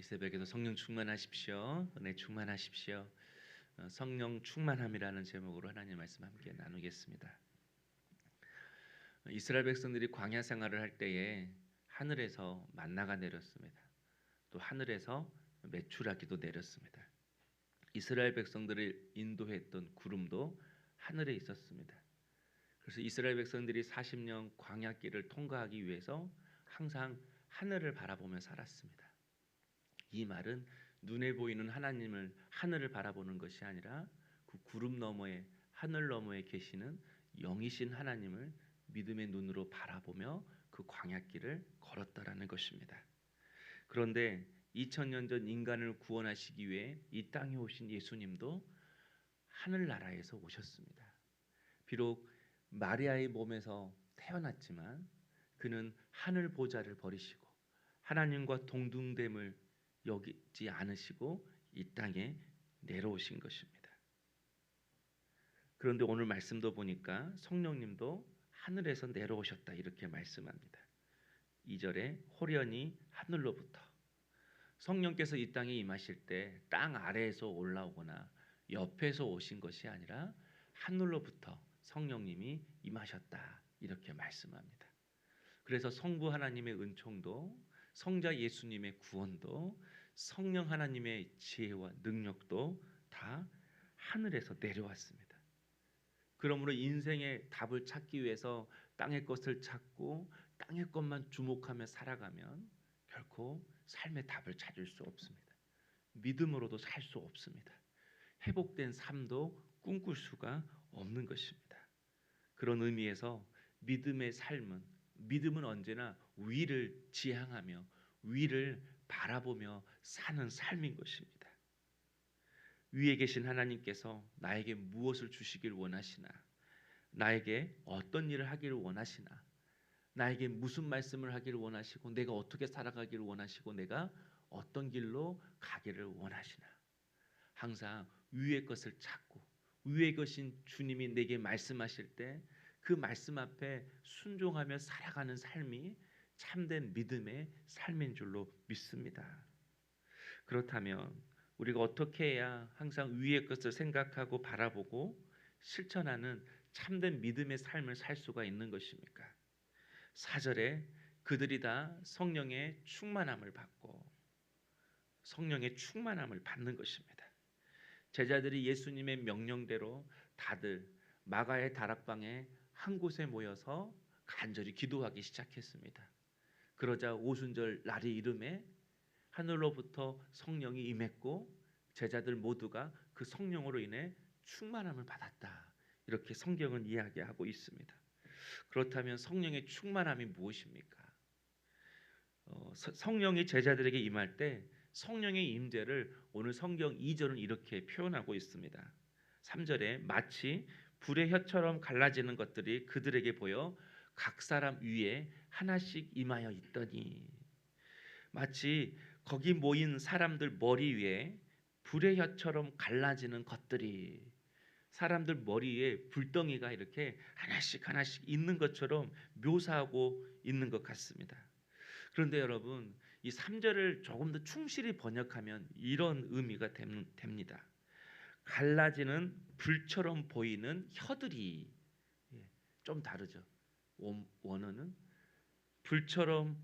새벽에도 성령 충만하십시오. 은혜 충만하십시오. 성령 충만함이라는 제목으로 하나님 말씀 함께 나누겠습니다. 이스라엘 백성들이 광야 생활을 할 때에 하늘에서 만나가 내렸습니다. 또 하늘에서 메추라기도 내렸습니다. 이스라엘 백성들을 인도했던 구름도 하늘에 있었습니다. 그래서 이스라엘 백성들이 40년 광야길을 통과하기 위해서 항상 하늘을 바라보며 살았습니다. 이 말은 눈에 보이는 하나님을 하늘을 바라보는 것이 아니라 그 구름 너머에 하늘 너머에 계시는 영이신 하나님을 믿음의 눈으로 바라보며 그 광야길을 걸었다라는 것입니다. 그런데 2000년 전 인간을 구원하시기 위해 이 땅에 오신 예수님도 하늘나라에서 오셨습니다. 비록 마리아의 몸에서 태어났지만 그는 하늘 보좌를 버리시고 하나님과 동등됨을 여기지 않으시고 이 땅에 내려오신 것입니다. 그런데 오늘 말씀도 보니까 성령님도 하늘에서 내려오셨다 이렇게 말씀합니다. 2절에 호련히 하늘로부터 성령께서 이 땅에 임하실 때 땅 아래에서 올라오거나 옆에서 오신 것이 아니라 하늘로부터 성령님이 임하셨다 이렇게 말씀합니다. 그래서 성부 하나님의 은총도 성자 예수님의 구원도 성령 하나님의 지혜와 능력도 다 하늘에서 내려왔습니다. 그러므로 인생의 답을 찾기 위해서 땅의 것을 찾고 땅의 것만 주목하며 살아가면 결코 삶의 답을 찾을 수 없습니다. 믿음으로도 살 수 없습니다. 회복된 삶도 꿈꿀 수가 없는 것입니다. 그런 의미에서 믿음은 언제나 위를 지향하며 위를 바라보며 사는 삶인 것입니다. 위에 계신 하나님께서 나에게 무엇을 주시길 원하시나, 나에게 어떤 일을 하기를 원하시나, 나에게 무슨 말씀을 하기를 원하시고 내가 어떻게 살아가기를 원하시고 내가 어떤 길로 가기를 원하시나, 항상 위의 것을 찾고 위의 것인 주님이 내게 말씀하실 때 그 말씀 앞에 순종하며 살아가는 삶이 참된 믿음의 삶인 줄로 믿습니다. 그렇다면 우리가 어떻게 해야 항상 위의 것을 생각하고 바라보고 실천하는 참된 믿음의 삶을 살 수가 있는 것입니까? 4절에 그들이 다 성령의 충만함을 받는 것입니다. 제자들이 예수님의 명령대로 다들 마가의 다락방에 한 곳에 모여서 간절히 기도하기 시작했습니다. 그러자 오순절 날이 이름에 하늘로부터 성령이 임했고 제자들 모두가 그 성령으로 인해 충만함을 받았다. 이렇게 성경은 이야기하고 있습니다. 그렇다면 성령의 충만함이 무엇입니까? 성령이 제자들에게 임할 때 성령의 임재를 오늘 성경 2절은 이렇게 표현하고 있습니다. 3절에 마치 불의 혀처럼 갈라지는 것들이 그들에게 보여 각 사람 위에 하나씩 임하여 있더니, 마치 거기 모인 사람들 머리 위에 불의 혀처럼 갈라지는 것들이, 사람들 머리에 불덩이가 이렇게 하나씩 있는 것처럼 묘사하고 있는 것 같습니다. 그런데 여러분, 이 3절을 조금 더 충실히 번역하면 이런 의미가 됩니다. 갈라지는 불처럼 보이는 혀들이, 좀 다르죠. 원어는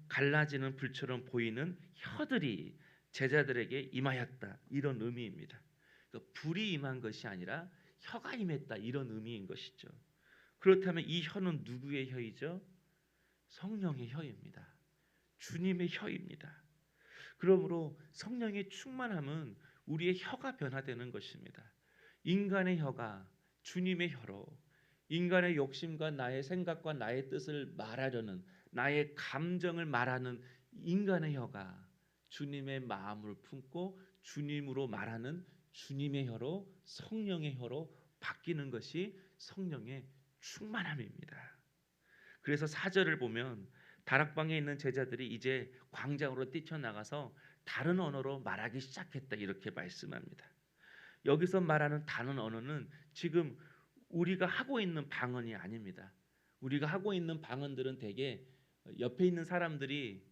갈라지는 불처럼 보이는 혀들이 제자들에게 임하였다, 이런 의미입니다. 그러니까 불이 임한 것이 아니라 혀가 임했다, 이런 의미인 것이죠. 그렇다면 이 혀는 누구의 혀이죠? 성령의 혀입니다. 주님의 혀입니다. 그러므로 성령의 충만함은 우리의 혀가 변화되는 것입니다. 인간의 혀가 주님의 혀로, 인간의 욕심과 나의 생각과 나의 뜻을 말하려는, 나의 감정을 말하는 인간의 혀가 주님의 마음을 품고 주님으로 말하는 주님의 혀로, 성령의 혀로 바뀌는 것이 성령의 충만함입니다. 그래서 4절을 보면 다락방에 있는 제자들이 이제 광장으로 뛰쳐나가서 다른 언어로 말하기 시작했다, 이렇게 말씀합니다. 여기서 말하는 다른 언어는 지금 우리가 하고 있는 방언이 아닙니다. 우리가 하고 있는 방언들은 대개 옆에 있는 사람들이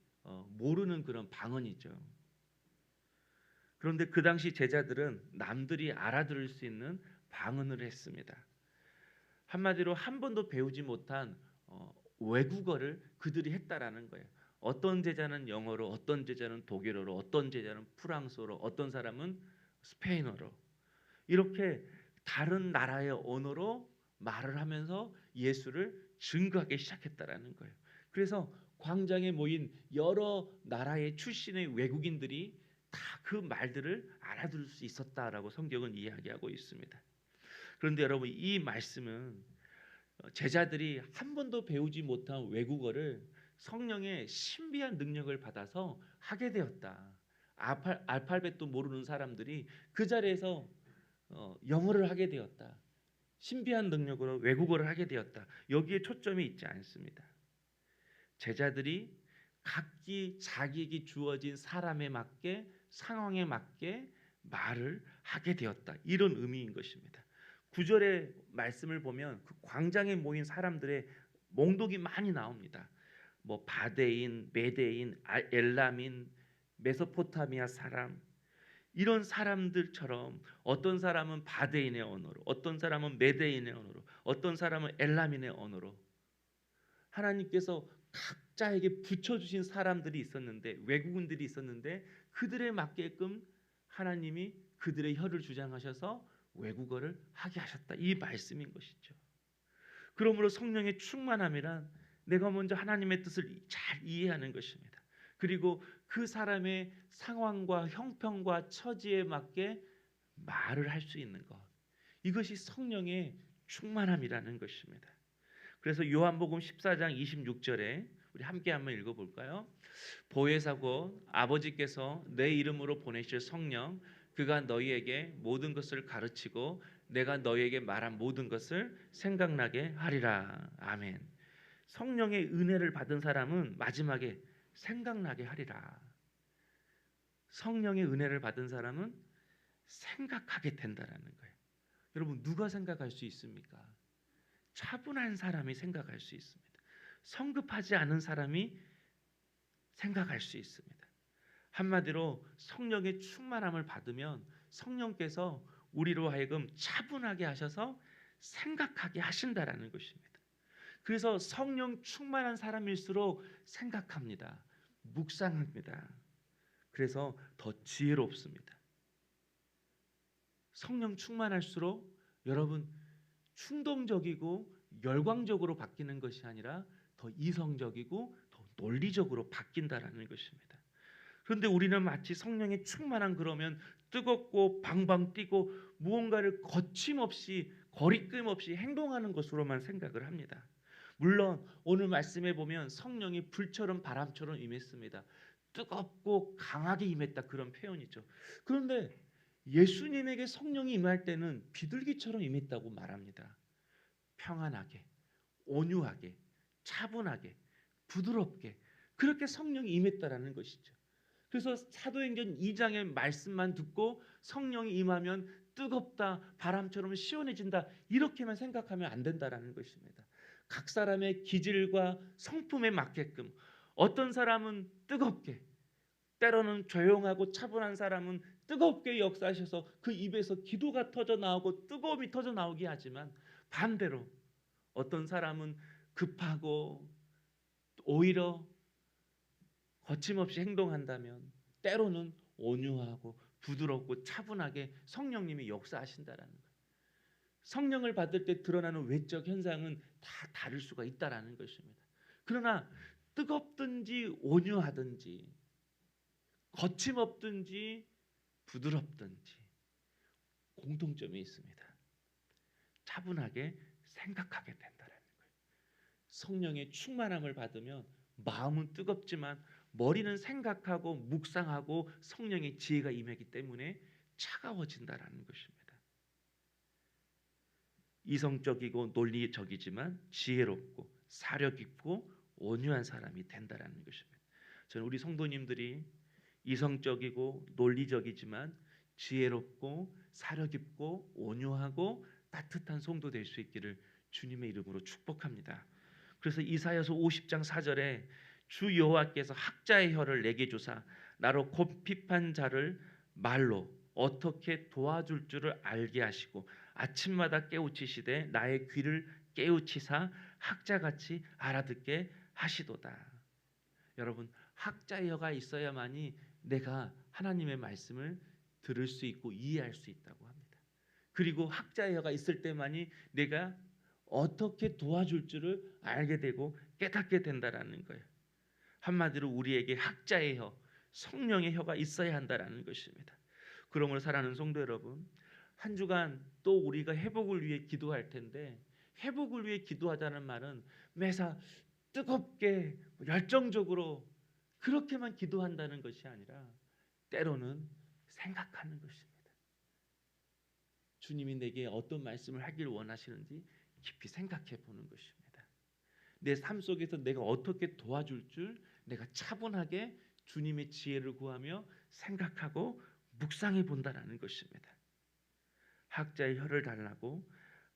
모르는 그런 방언이죠. 그런데 그 당시 제자들은 남들이 알아들을 수 있는 방언을 했습니다. 한마디로 한 번도 배우지 못한 외국어를 그들이 했다라는 거예요. 어떤 제자는 영어로, 어떤 제자는 독일어로, 어떤 제자는 프랑스어로, 어떤 사람은 스페인어로, 이렇게 다른 나라의 언어로 말을 하면서 예수를 증거하기 시작했다라는 거예요. 그래서 광장에 모인 여러 나라의 출신의 외국인들이 다 그 말들을 알아들을 수 있었다라고 성경은 이야기하고 있습니다. 그런데 여러분, 이 말씀은 제자들이 한 번도 배우지 못한 외국어를 성령의 신비한 능력을 받아서 하게 되었다. 알파벳도 모르는 사람들이 그 자리에서 영어를 하게 되었다. 신비한 능력으로 외국어를 하게 되었다. 여기에 초점이 있지 않습니다. 제자들이 각기 자기에게 주어진 사람에 맞게, 상황에 맞게 말을 하게 되었다. 이런 의미인 것입니다. 9절의 말씀을 보면 그 광장에 모인 사람들의 몽독이 많이 나옵니다. 뭐 바데인, 메데인, 엘람인, 메소포타미아 사람, 이런 사람들처럼 어떤 사람은 바데인의 언어로, 어떤 사람은 메데인의 언어로, 어떤 사람은 엘람인의 언어로 하나님께서 각자에게 붙여주신 사람들이 있었는데, 외국인들이 있었는데, 그들에 맞게끔 하나님이 그들의 혀를 주장하셔서 외국어를 하게 하셨다. 이 말씀인 것이죠. 그러므로 성령의 충만함이란 내가 먼저 하나님의 뜻을 잘 이해하는 것입니다. 그리고 그 사람의 상황과 형편과 처지에 맞게 말을 할 수 있는 것, 이것이 성령의 충만함이라는 것입니다. 그래서 요한복음 14장 26절에 우리 함께 한번 읽어볼까요? 보혜사고 아버지께서 내 이름으로 보내실 성령, 그가 너희에게 모든 것을 가르치고 내가 너희에게 말한 모든 것을 생각나게 하리라. 아멘. 성령의 은혜를 받은 사람은 마지막에 생각나게 하리라. 성령의 은혜를 받은 사람은 생각하게 된다라는 거예요. 여러분, 누가 생각할 수 있습니까? 차분한 사람이 생각할 수 있습니다. 성급하지 않은 사람이 생각할 수 있습니다. 한마디로 성령의 충만함을 받으면 성령께서 우리로 하여금 차분하게 하셔서 생각하게 하신다라는 것입니다. 그래서 성령 충만한 사람일수록 생각합니다. 묵상합니다. 그래서 더 지혜롭습니다. 성령 충만할수록 여러분, 충동적이고 열광적으로 바뀌는 것이 아니라 더 이성적이고 더 논리적으로 바뀐다라는 것입니다. 그런데 우리는 마치 성령의 충만한 그러면 뜨겁고 방방 뛰고 무언가를 거침없이 거리낌 없이 행동하는 것으로만 생각을 합니다. 물론 오늘 말씀에 보면 성령이 불처럼 바람처럼 임했습니다. 뜨겁고 강하게 임했다, 그런 표현이죠. 그런데 예수님에게 성령이 임할 때는 비둘기처럼 임했다고 말합니다. 평안하게, 온유하게, 차분하게, 부드럽게 그렇게 성령이 임했다라는 것이죠. 그래서 사도행전 2장의 말씀만 듣고 성령이 임하면 뜨겁다, 바람처럼 시원해진다, 이렇게만 생각하면 안 된다라는 것입니다. 각 사람의 기질과 성품에 맞게끔 어떤 사람은 뜨겁게, 때로는 조용하고 차분한 사람은 뜨겁게 역사하셔서 그 입에서 기도가 터져 나오고 뜨거움이 터져 나오게 하지만, 반대로 어떤 사람은 급하고 오히려 거침없이 행동한다면 때로는 온유하고 부드럽고 차분하게 성령님이 역사하신다라는 거예요. 성령을 받을 때 드러나는 외적 현상은 다 다를 수가 있다라는 것입니다. 그러나 뜨겁든지 온유하든지 거침없든지 부드럽든지 공통점이 있습니다. 차분하게 생각하게 된다라는 거예요. 성령의 충만함을 받으면 마음은 뜨겁지만 머리는 생각하고 묵상하고 성령의 지혜가 임하기 때문에 차가워진다라는 것입니다. 이성적이고 논리적이지만 지혜롭고 사려 깊고 온유한 사람이 된다라는 것입니다. 저는 우리 성도님들이 이성적이고 논리적이지만 지혜롭고 사려 깊고 온유하고 따뜻한 성도 될 수 있기를 주님의 이름으로 축복합니다. 그래서 이사야서 50장 4절에 주 여호와께서 학자의 혀를 내게 주사 나로 곧 비판 자를 말로 어떻게 도와줄 줄을 알게 하시고 아침마다 깨우치시되 나의 귀를 깨우치사 학자같이 알아듣게 하시도다. 여러분, 학자의 혀가 있어야만이 내가 하나님의 말씀을 들을 수 있고 이해할 수 있다고 합니다. 그리고 학자의 혀가 있을 때만이 내가 어떻게 도와줄 줄을 알게 되고 깨닫게 된다라는 거예요. 한마디로 우리에게 학자의 혀, 성령의 혀가 있어야 한다라는 것입니다. 그러므로 사랑하는 성도 여러분, 한 주간 또 우리가 회복을 위해 기도할 텐데, 회복을 위해 기도하자는 말은 매사 뜨겁게 열정적으로 그렇게만 기도한다는 것이 아니라 때로는 생각하는 것입니다. 주님이 내게 어떤 말씀을 하길 원하시는지 깊이 생각해 보는 것입니다. 내 삶 속에서 내가 어떻게 도와줄 줄 내가 차분하게 주님의 지혜를 구하며 생각하고 묵상해 본다라는 것입니다. 학자의 혀를 달라고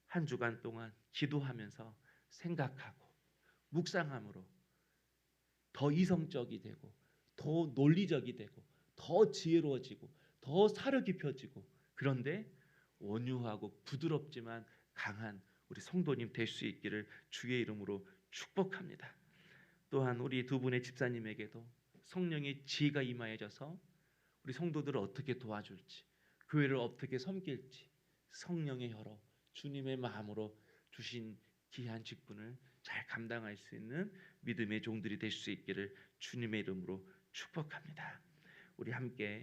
한 주간 동안 기도하면서 생각하고 묵상함으로 더 이성적이 되고 더 논리적이 되고 더 지혜로워지고 더 사려 깊어지고, 그런데 온유하고 부드럽지만 강한 우리 성도님 될 수 있기를 주의 이름으로 축복합니다. 또한 우리 두 분의 집사님에게도 성령의 지혜가 임하여져서 우리 성도들을 어떻게 도와줄지, 교회를 어떻게 섬길지 성령의 혀로 주님의 마음으로 주신 귀한 직분을 잘 감당할 수 있는 믿음의 종들이 될 수 있기를 주님의 이름으로 축복합니다. 우리 함께